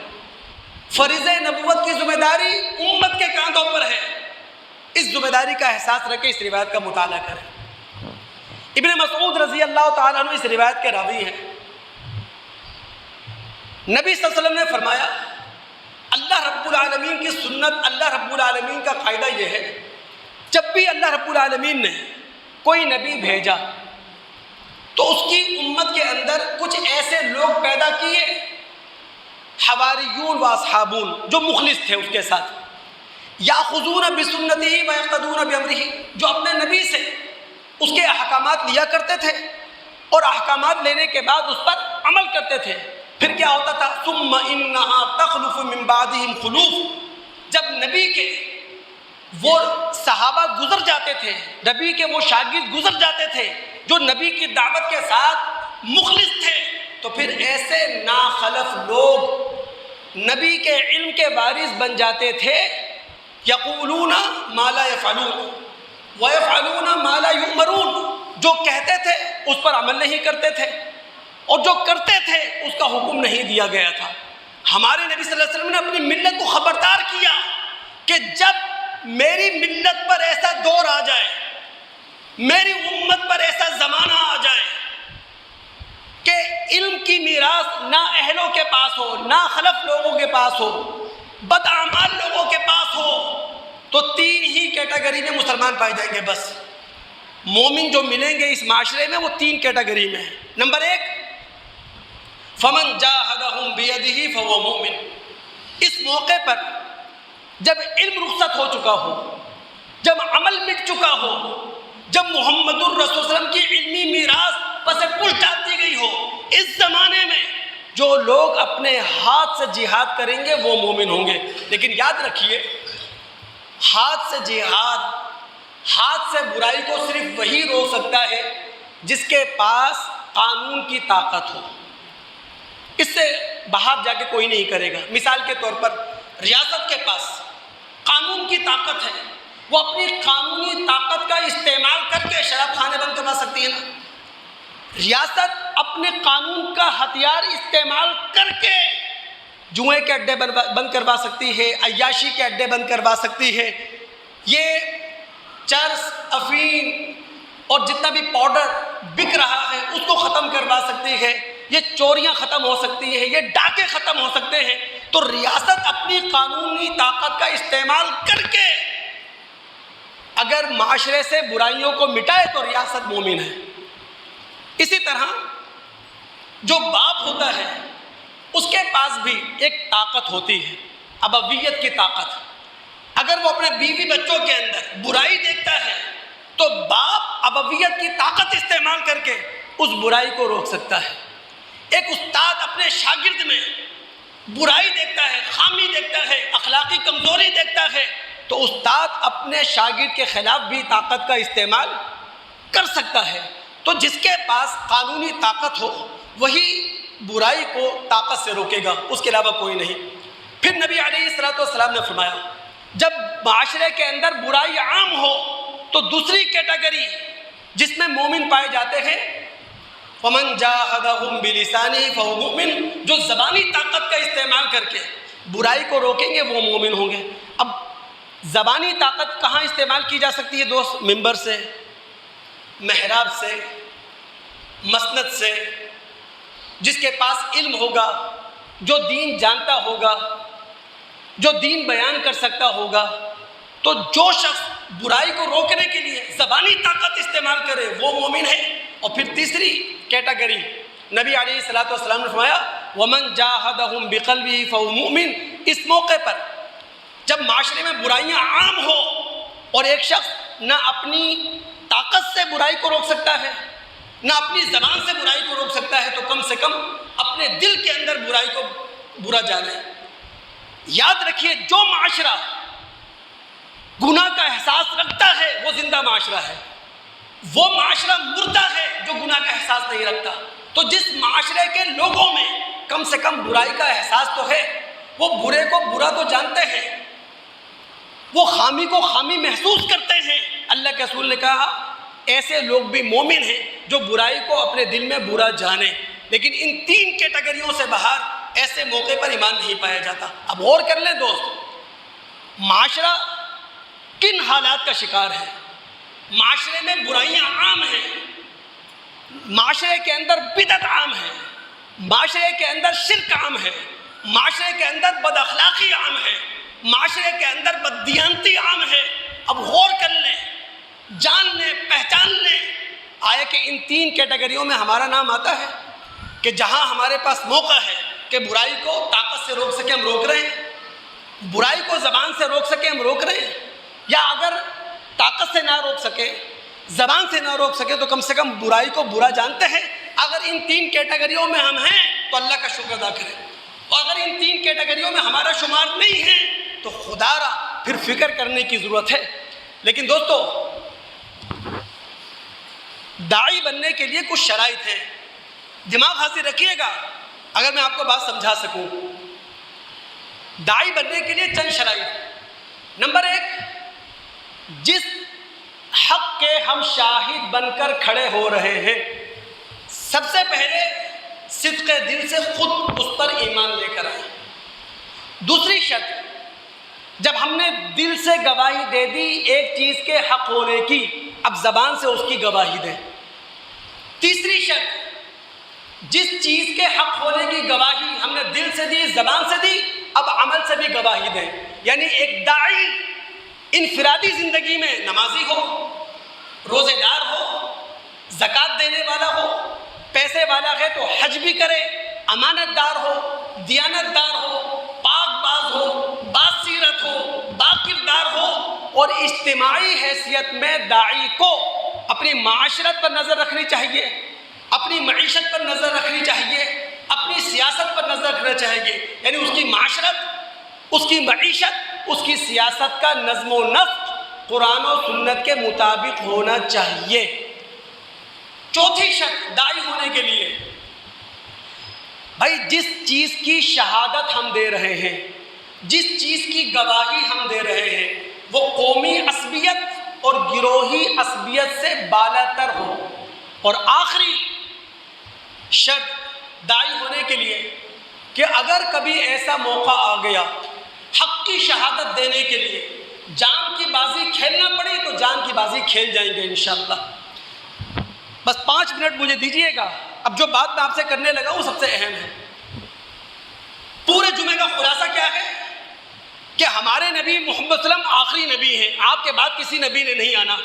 فریضہ نبوت کی ذمہ داری امت کے کاندھوں پر ہے، اس ذمہ داری کا احساس رکھ کے اس روایت کا مطالعہ کریں۔ ابن مسعود رضی اللہ تعالیٰ عنہ اس روایت کے راوی ہیں۔ نبی صلی اللہ علیہ وسلم نے فرمایا، اللہ رب العالمین کی سنت، اللہ رب العالمین کا قاعدہ یہ ہے، جب بھی اللہ رب العالمین نے کوئی نبی بھیجا تو اس کی امت کے اندر کچھ ایسے لوگ پیدا کیے، حواریون و اصحابون، جو مخلص تھے اس کے ساتھ، یاخذون بسنتہ و یقتدون بامرہ، جو اپنے نبی سے اس کے احکامات لیا کرتے تھے اور احکامات لینے کے بعد اس پر عمل کرتے تھے۔ پھر کیا ہوتا تھا؟ ثم انہا تخلف من بعدہم خلوف، جب نبی کے وہ صحابہ گزر جاتے تھے، نبی کے وہ شاگرد گزر جاتے تھے جو نبی کی دعوت کے ساتھ مخلص تھے، تو پھر ایسے ناخلف لوگ نبی کے علم کے وارث بن جاتے تھے، یقولون ما لا یفعلون وَيَفْعَلُونَ مَا لَا يُؤْمَرُونَ، جو کہتے تھے اس پر عمل نہیں کرتے تھے، اور جو کرتے تھے اس کا حکم نہیں دیا گیا تھا۔ ہمارے نبی صلی اللہ علیہ وسلم نے اپنی ملت کو خبردار کیا کہ جب میری ملت پر ایسا دور آ جائے، میری امت پر ایسا زمانہ آ جائے کہ علم کی میراث نہ اہلوں کے پاس ہو، نہ خلف لوگوں کے پاس ہو، بدعمال لوگوں کے پاس ہو، تو تین ہی کیٹیگری میں مسلمان پائے جائیں گے۔ بس مومن جو ملیں گے اس معاشرے میں وہ تین کیٹیگری میں ہیں۔ نمبر ایک، فمن جاہدہم بیدہ فہو مومن، اس موقع پر جب علم رخصت ہو چکا ہو، جب عمل مٹ چکا ہو، جب محمد الرسول صلی اللہ علیہ وسلم کی علمی میراث پس پش ڈال دی گئی ہو، اس زمانے میں جو لوگ اپنے ہاتھ سے جہاد کریں گے وہ مومن ہوں گے۔ لیکن یاد رکھیے، ہاتھ سے جہاد، ہاتھ سے برائی کو صرف وہی روک سکتا ہے جس کے پاس قانون کی طاقت ہو، اس سے باہر جا کے کوئی نہیں کرے گا۔ مثال کے طور پر ریاست کے پاس قانون کی طاقت ہے، وہ اپنی قانونی طاقت کا استعمال کر کے شراب خانے بند کروا سکتی ہے نا۔ ریاست اپنے قانون کا ہتھیار استعمال کر کے جوئے کے اڈے بند کروا سکتی ہے، عیاشی کے اڈے بند کروا سکتی ہے، یہ چرس، افین اور جتنا بھی پاؤڈر بک رہا ہے اس کو ختم کروا سکتی ہے، یہ چوریاں ختم ہو سکتی ہیں، یہ ڈاکے ختم ہو سکتے ہیں۔ تو ریاست اپنی قانونی طاقت کا استعمال کر کے اگر معاشرے سے برائیوں کو مٹائے تو ریاست مومن ہے۔ اسی طرح جو باپ ہوتا ہے اس کے پاس بھی ایک طاقت ہوتی ہے، ابویت کی طاقت۔ اگر وہ اپنے بیوی بچوں کے اندر برائی دیکھتا ہے تو باپ ابویت کی طاقت استعمال کر کے اس برائی کو روک سکتا ہے۔ ایک استاد اپنے شاگرد میں برائی دیکھتا ہے، خامی دیکھتا ہے، اخلاقی کمزوری دیکھتا ہے، تو استاد اپنے شاگرد کے خلاف بھی طاقت کا استعمال کر سکتا ہے۔ تو جس کے پاس قانونی طاقت ہو وہی برائی کو طاقت سے روکے گا، اس کے علاوہ کوئی نہیں۔ پھر نبی علیہ الصلوۃ والسلام نے فرمایا، جب معاشرے کے اندر برائی عام ہو تو دوسری کیٹیگری جس میں مومن پائے جاتے ہیں، فمن جاہدہم بلسانہ فہو مومن، جو زبانی طاقت کا استعمال کر کے برائی کو روکیں گے وہ مومن ہوں گے۔ اب زبانی طاقت کہاں استعمال کی جا سکتی ہے دوست؟ ممبر سے، محراب سے، مسند سے، جس کے پاس علم ہوگا، جو دین جانتا ہوگا، جو دین بیان کر سکتا ہوگا۔ تو جو شخص برائی کو روکنے کے لیے زبانی طاقت استعمال کرے وہ مومن ہے۔ اور پھر تیسری کیٹیگری نبی علیہ الصلوۃ والسلام نے فرمایا، وَمَنْ جَاهَدَهُمْ بِقَلْبِهِ فَهُوَ مُؤْمِنٌ، اس موقع پر جب معاشرے میں برائیاں عام ہو اور ایک شخص نہ اپنی طاقت سے برائی کو روک سکتا ہے، نہ اپنی زبان سے برائی کو روک سکتا ہے، تو کم سے کم اپنے دل کے اندر برائی کو برا جانے۔ یاد رکھیے، جو معاشرہ گناہ کا احساس رکھتا ہے وہ زندہ معاشرہ ہے، وہ معاشرہ مردہ ہے جو گناہ کا احساس نہیں رکھتا۔ تو جس معاشرے کے لوگوں میں کم سے کم برائی کا احساس تو ہے، وہ برے کو برا تو جانتے ہیں، وہ خامی کو خامی محسوس کرتے ہیں۔ اللہ کے رسول نے کہا ایسے لوگ بھی مومن ہیں جو برائی کو اپنے دل میں برا جانے، لیکن ان 3 کیٹیگریوں سے باہر ایسے موقع پر ایمان نہیں پایا جاتا۔ اب غور کر لیں دوست، معاشرہ کن حالات کا شکار ہے؟ معاشرے میں برائیاں عام ہیں، معاشرے کے اندر بدعت عام ہے، معاشرے کے اندر شرک عام ہے، معاشرے کے اندر بد اخلاقی عام ہے، معاشرے کے اندر بددیانتی عام ہے۔ اب غور کر لیں، جان لیں، پہچان لیں، آیا کہ ان 3 کیٹیگریوں میں ہمارا نام آتا ہے کہ جہاں ہمارے پاس موقع ہے کہ برائی کو طاقت سے روک سکے ہم روک رہے ہیں، برائی کو زبان سے روک سکے ہم روک رہے ہیں، یا اگر طاقت سے نہ روک سکے، زبان سے نہ روک سکے، تو کم سے کم برائی کو برا جانتے ہیں۔ اگر ان 3 کیٹیگریوں میں ہم ہیں تو اللہ کا شکر ادا کریں، اور اگر ان 3 کیٹیگریوں میں ہمارا شمار نہیں ہے تو خدا را پھر فکر کرنے کی ضرورت ہے۔ لیکن دوستو، داعی بننے کے لیے کچھ شرائط ہیں، دماغ حاضر رکھیے گا اگر میں آپ کو بات سمجھا سکوں۔ داعی بننے کے لیے چند شرائط۔ نمبر 1، جس حق کے ہم شاہد بن کر کھڑے ہو رہے ہیں، سب سے پہلے صدق دل سے خود اس پر ایمان لے کر آئیں۔ دوسری شرط، جب ہم نے دل سے گواہی دے دی ایک چیز کے حق ہونے کی، اب زبان سے اس کی گواہی دیں۔ تیسری شرط، جس چیز کے حق ہونے کی گواہی ہم نے دل سے دی، زبان سے دی، اب عمل سے بھی گواہی دیں۔ یعنی ایک داعی انفرادی زندگی میں نمازی ہو، روزے دار ہو، زکوٰۃ دینے والا ہو، پیسے والا ہے تو حج بھی کرے، امانت دار ہو، دیانت دار ہو، پاک باز ہو، باسیرت ہو، باکردار ہو، اور اجتماعی حیثیت میں داعی کو اپنی معاشرت پر نظر رکھنی چاہیے، اپنی معیشت پر نظر رکھنی چاہیے، اپنی سیاست پر نظر رکھنا چاہیے۔ یعنی اس کی معاشرت، اس کی معیشت، اس کی سیاست کا نظم و نسق قرآن و سنت کے مطابق ہونا چاہیے۔ چوتھی شرط داعی ہونے کے لیے، بھائی جس چیز کی شہادت ہم دے رہے ہیں، جس چیز کی گواہی ہم دے رہے ہیں، وہ قومی عصبیت اور گروہی عصبیت سے بالا تر ہو۔ اور آخری شرط داعی ہونے کے لیے کہ اگر کبھی ایسا موقع آ گیا حق کی شہادت دینے کے لیے، جان کی بازی کھیلنا پڑی تو جان کی بازی کھیل جائیں گے انشاءاللہ۔ بس 5 منٹ مجھے دیجیے گا، اب جو بات میں آپ سے کرنے لگا وہ سب سے اہم ہے۔ پورے جمعے کا خلاصہ کیا ہے کہ ہمارے نبی محمد صلی اللہ علیہ وسلم آخری نبی ہیں، آپ کے بعد کسی نبی نے نہیں آنا۔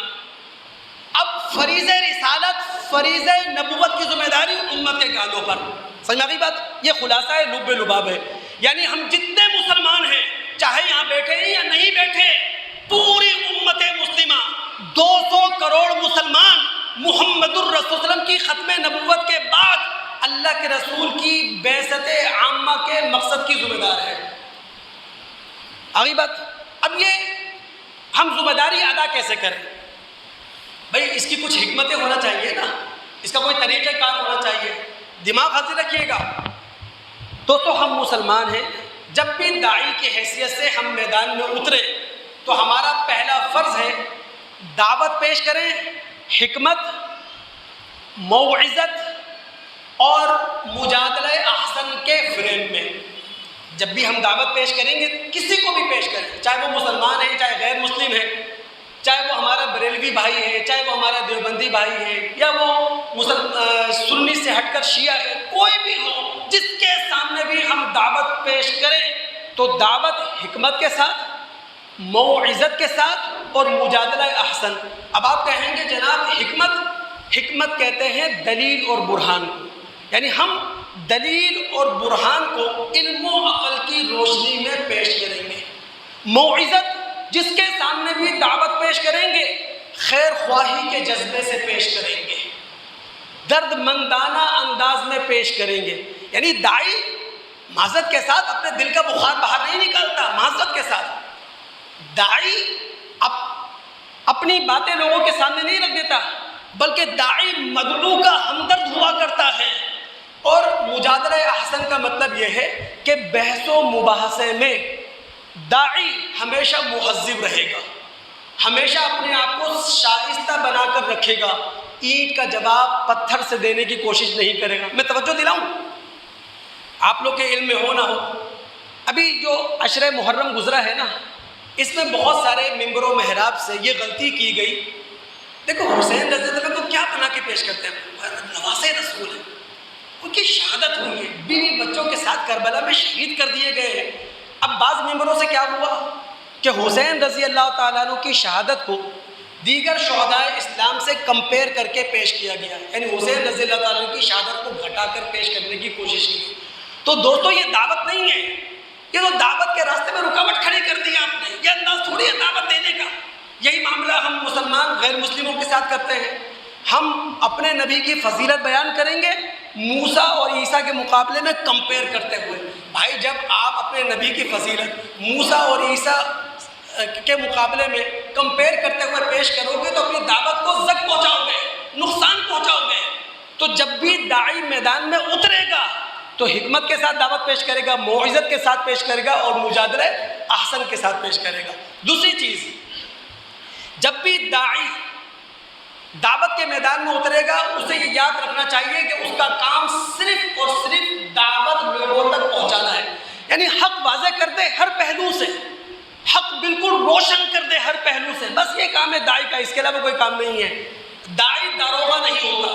اب فریضہ رسالت، فریضہ نبوت کی ذمہ داری امت کے کاندھوں پر۔ سمجھ میں آ گئی بات؟ یہ خلاصہ ہے، لب لباب ہے۔ یعنی ہم جتنے مسلمان ہیں، چاہے یہاں بیٹھے ہیں یا نہیں بیٹھے، پوری امت مسلمہ 200 کروڑ مسلمان محمد الرسول صلی اللہ علیہ وسلم کی ختم نبوت کے بعد اللہ کے رسول کی بعثت عامہ کے مقصد کی ذمہ دار ہے۔ آگئی بات؟ اب یہ ہم ذمہ داری ادا کیسے کریں؟ بھئی اس کی کچھ حکمتیں ہونا چاہیے نا، اس کا کوئی طریقہ کار ہونا چاہیے۔ دماغ حاضر رکھیے گا دوستو، ہم مسلمان ہیں، جب بھی داعی کی حیثیت سے ہم میدان میں اترے تو ہمارا پہلا فرض ہے دعوت پیش کریں، حکمت، موعظت اور مجادلہ احسن کے فریم میں۔ جب بھی ہم دعوت پیش کریں گے، کسی کو بھی پیش کریں، چاہے وہ مسلمان ہے، چاہے غیر مسلم ہے، چاہے وہ ہمارا بریلوی بھائی ہے، چاہے وہ ہمارا دیوبندی بھائی ہے، یا وہ سنی سے ہٹ کر شیعہ ہے، کوئی بھی ہو، جس کے سامنے بھی ہم دعوت پیش کریں تو دعوت حکمت کے ساتھ، موعظت کے ساتھ اور مجادلہ احسن۔ اب آپ کہیں گے جناب حکمت کہتے ہیں دلیل اور برہان کو، یعنی ہم دلیل اور برہان کو علم و عقل کی روشنی میں پیش کریں گے۔ موعظت جس کے سامنے بھی دعوت پیش کریں گے خیر خواہی کے جذبے سے پیش کریں گے، درد مندانہ انداز میں پیش کریں گے. یعنی داعی معذرت کے ساتھ اپنے دل کا بخار باہر نہیں نکالتا، معذرت کے ساتھ داعی اپنی باتیں لوگوں کے سامنے نہیں رکھ دیتا، بلکہ داعی مدعو کا ہمدرد ہوا کرتا ہے. اور مجادلہ احسن کا مطلب یہ ہے کہ بحث و مباحثے میں داعی ہمیشہ مہذب رہے گا، ہمیشہ اپنے آپ کو شائستہ بنا کر رکھے گا، اینٹ کا جواب پتھر سے دینے کی کوشش نہیں کرے گا. میں توجہ دلاؤں آپ لوگ کے علم میں ہو نہ ہو، ابھی جو عشرہ محرم گزرا ہے نا، اس میں بہت سارے ممبر و محراب سے یہ غلطی کی گئی. دیکھو حسین رضی اللہ عنہ کو کیا بنا کے پیش کرتے ہیں؟ نواسے رسول ہیں، ان کی شہادت ہوئی ہے، بیوی بچوں کے ساتھ کربلا میں شہید کر دیے گئے ہیں. اب بعض ممبروں سے کیا ہوا کہ حسین رضی اللہ تعالیٰ عنہ کی شہادت کو دیگر شہدائے اسلام سے کمپیئر کر کے پیش کیا گیا، یعنی حسین رضی اللہ تعالیٰ عنہ کی شہادت کو گھٹا کر پیش کرنے کی کوشش کی. تو دوستو یہ دعوت نہیں ہے، یہ تو دعوت کے راستے میں رکاوٹ کھڑی کر دی آپ نے. یہ انداز تھوڑی ہے دعوت دینے کا. یہی معاملہ ہم مسلمان غیر مسلموں کے ساتھ کرتے ہیں. ہم اپنے نبی کی فضیلت بیان کریں گے موسیٰ اور عیسیٰ کے مقابلے میں کمپیئر کرتے ہوئے. بھائی جب آپ اپنے نبی کی فضیلت موسیٰ اور عیسیٰ کے مقابلے میں کمپیئر کرتے ہوئے پیش کرو گے تو اپنی دعوت کو زد پہنچاؤ گے، نقصان پہنچاؤ گے. تو جب بھی داعی میدان میں اترے گا تو حکمت کے ساتھ دعوت پیش کرے گا، موعظت کے ساتھ پیش کرے گا اور مجادلہ احسن کے ساتھ پیش کرے گا. دوسری چیز، جب بھی داعی دعوت کے میدان میں اترے گا اسے یہ یاد رکھنا چاہیے کہ اس کا کام صرف اور صرف دعوت لوگوں تک پہنچانا ہے. یعنی حق واضح کر دے ہر پہلو سے، حق بالکل روشن کر دے ہر پہلو سے، بس یہ کام ہے داعی کا، اس کے علاوہ کوئی کام نہیں ہے. داعی داروغہ نہیں ہوتا.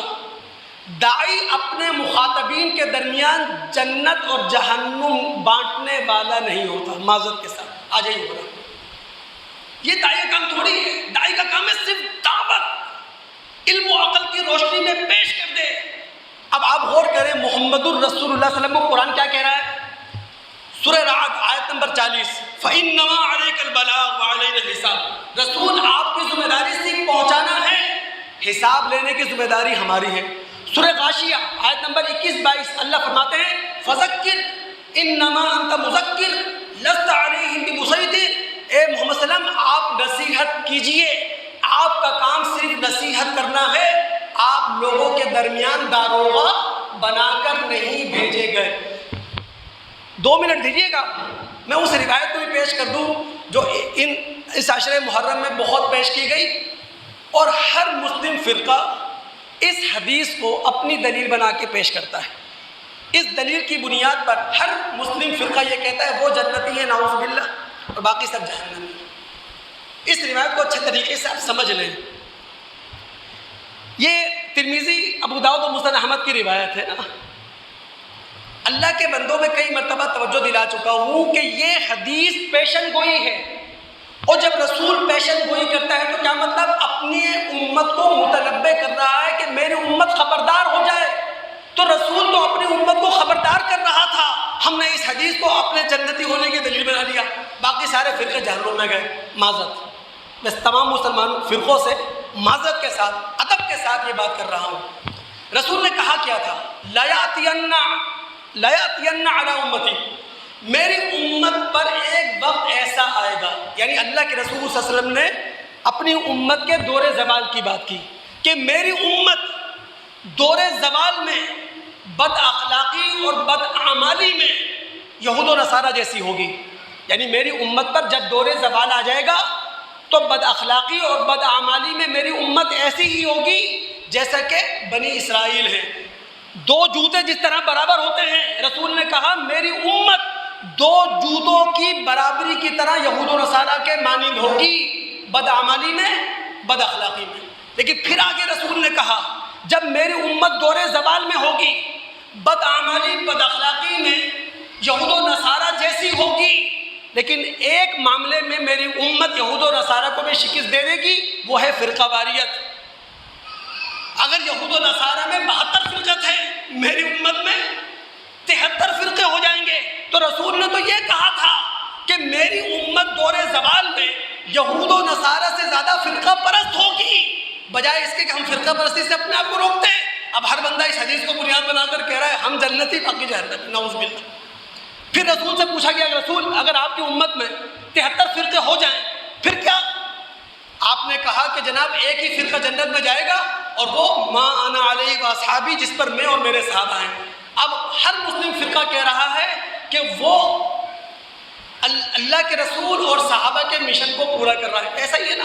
داعی اپنے مخاطبین کے درمیان جنت اور جہنم بانٹنے والا نہیں ہوتا. معذرت کے ساتھ آ جائیے بولا، یہ داعی کا کام تھوڑی ہے. داعی کا کام ہے صرف دعوت علم و عقل کی روشنی میں پیش کر دے. اب آپ غور کریں محمد الرسول اللہ صلی اللہ علیہ وسلم کو قرآن کیا کہہ رہا ہے؟ سورہ رعد آیت نمبر 40، فَإِنَّمَا عَلَيْكَ الْبَلَاغُ وَعَلَيْنَا الْحِسَابُ. رسول آپ کی ذمہ داری صرف پہنچانا ہے، حساب لینے کی ذمہ داری ہماری ہے. سورہ غاشیہ آیت نمبر 21-22 اللہ فرماتے ہیں فَذَكِّرْ إِنَّمَا أَنْتَ مُذَكِّرْ لَسْتَ عَلَيْهِمْ بِمُسَيْطِرٍ. اے محمد صلی اللہ علیہ وسلم آپ نصیحت کیجئے، آپ کا کام صرف نصیحت کرنا ہے، آپ لوگوں کے درمیان داروغہ بنا کر نہیں بھیجے گئے. 2 منٹ دیجیے گا، میں اس روایت کو بھی پیش کر دوں جو اس عشرہ محرم میں بہت پیش کی گئی، اور ہر مسلم فرقہ اس حدیث کو اپنی دلیل بنا کے پیش کرتا ہے. اس دلیل کی بنیاد پر ہر مسلم فرقہ یہ کہتا ہے وہ جنتی ہے نعوذ باللہ اور باقی سب جہنمی. اس روایت کو اچھے طریقے سے آپ سمجھ لیں. یہ ترمذی، ابو داؤد اور مسند احمد کی روایت ہے نا. اللہ کے بندوں میں کئی مرتبہ توجہ دلا چکا ہوں کہ یہ حدیث پیشن گوئی ہے، اور جب رسول پیشن گوئی کرتا ہے تو کیا مطلب؟ اپنی امت کو متنبع کر رہا ہے کہ میری امت خبردار ہو جائے. تو رسول تو اپنی امت کو خبردار کر رہا تھا، ہم نے اس حدیث کو اپنے جنتی ہونے کی دلیل بنا لیا، باقی سارے فرقے جہنم میں گئے. معذرت، میں تمام مسلمان فرقوں سے معذرت کے ساتھ ادب کے ساتھ یہ بات کر رہا ہوں. رسول نے کہا کیا تھا؟ لَيَأْتِيَنَّ عَلَىٰ أُمَّتِي، میری امت پر ایک وقت ایسا آئے گا. یعنی اللہ کے رسول صلی اللہ علیہ وسلم نے اپنی امت کے دور زوال کی بات کی کہ میری امت دور زوال میں بد اخلاقی اور بد اعمالی میں یہود و نصارہ جیسی ہوگی. یعنی میری امت پر جب دور زوال آ جائے گا تو بد اخلاقی اور بد اعمالی میں میری امت ایسی ہی ہوگی جیسا کہ بنی اسرائیل ہے. 2 جوتے جس طرح برابر ہوتے ہیں، رسول نے کہا میری امت 2 جوتوں کی برابری کی طرح یہود و نصارہ کے مانند ہوگی، بد اعمالی میں، بد اخلاقی میں. لیکن پھر آگے رسول نے کہا جب میری امت دور زوال میں ہوگی، بد اعمالی بد اخلاقی میں یہود و نصارہ جیسی ہوگی، لیکن ایک معاملے میں میری امت یہود و نصارہ کو بھی شکست دے دے گی، وہ ہے فرقہ واریت. اگر یہود و نصارہ میں 72 فرقے تھے، میری امت میں 73 فرقے ہو جائیں گے. تو رسول نے تو یہ کہا تھا کہ میری امت دور زوال میں یہود و نصارہ سے زیادہ فرقہ پرست ہوگی، بجائے اس کے کہ ہم فرقہ پرستی سے اپنے آپ کو روکتے ہیں۔ اب ہر بندہ اس حدیث کو بنیاد بنا کر کہہ رہا ہے ہم جنتی باقی جہنمی، نعوذ باللہ۔ پھر رسول سے پوچھا گیا رسول اگر آپ کی امت میں 73 فرقے ہو جائیں پھر کیا؟ آپ نے کہا کہ جناب ایک ہی فرقہ جنت میں جائے گا اور وہ ما انا علیہ و اصحابی، جس پر میں اور میرے صحابہ ہیں۔ اب ہر مسلم فرقہ کہہ رہا ہے کہ وہ اللہ کے رسول اور صحابہ کے مشن کو پورا کر رہا ہے، ایسا ہی ہے نا؟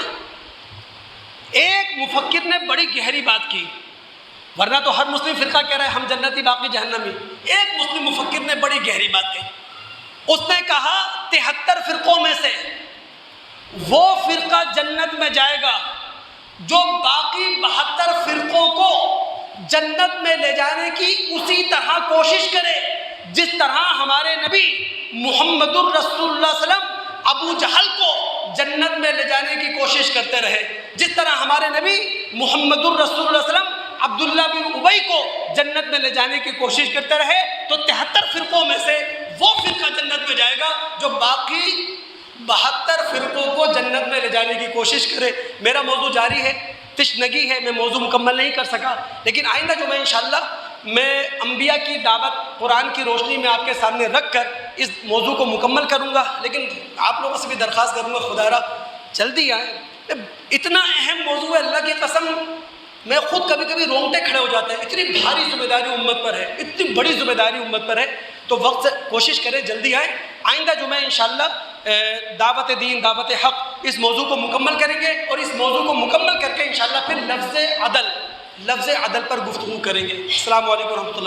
ایک مفکر نے بڑی گہری بات کی، ورنہ تو ہر مسلم فرقہ کہہ رہا ہے ہم جنتی باقی جہنمی۔ ایک مسلم مفکر نے بڑی گہری بات کہی، اس نے کہا 73 فرقوں میں سے وہ فرقہ جنت میں جائے گا جو باقی 72 فرقوں کو جنت میں لے جانے کی اسی طرح کوشش کرے جس طرح ہمارے نبی محمد الرسول اللہ صلی اللہ علیہ وسلم ابو جہل کو جنت میں لے جانے کی کوشش کرتے رہے، جس طرح ہمارے نبی محمد الرسول اللہ صلی اللہ علیہ وسلم عبداللہ بن ابی کو جنت میں لے جانے کی کوشش کرتے رہے۔ تو 73 فرقوں میں سے وہ فرقہ جنت میں جائے گا جو باقی 72 فرقوں کو جنت میں لے جانے کی کوشش کرے۔ میرا موضوع جاری ہے، تشنگی ہے، میں موضوع مکمل نہیں کر سکا، لیکن آئندہ جو میں انشاءاللہ میں انبیاء کی دعوت قرآن کی روشنی میں آپ کے سامنے رکھ کر اس موضوع کو مکمل کروں گا۔ لیکن آپ لوگوں سے بھی درخواست کروں گا خدا را جلدی آئیں، اتنا اہم موضوع ہے، اللہ کی قسم میں خود کبھی کبھی رونگٹے کھڑے ہو جاتے ہیں، اتنی بھاری ذمہ داری امت پر ہے، اتنی بڑی ذمہ داری امت پر ہے، تو وقت سے کوشش کریں جلدی آئیں۔ آئندہ جو میں انشاءاللہ دعوت دین دعوت حق اس موضوع کو مکمل کریں گے، اور اس موضوع کو مکمل کر کے انشاءاللہ پھر لفظ عدل پر گفتگو کریں گے۔ السلام علیکم ورحمۃ اللہ۔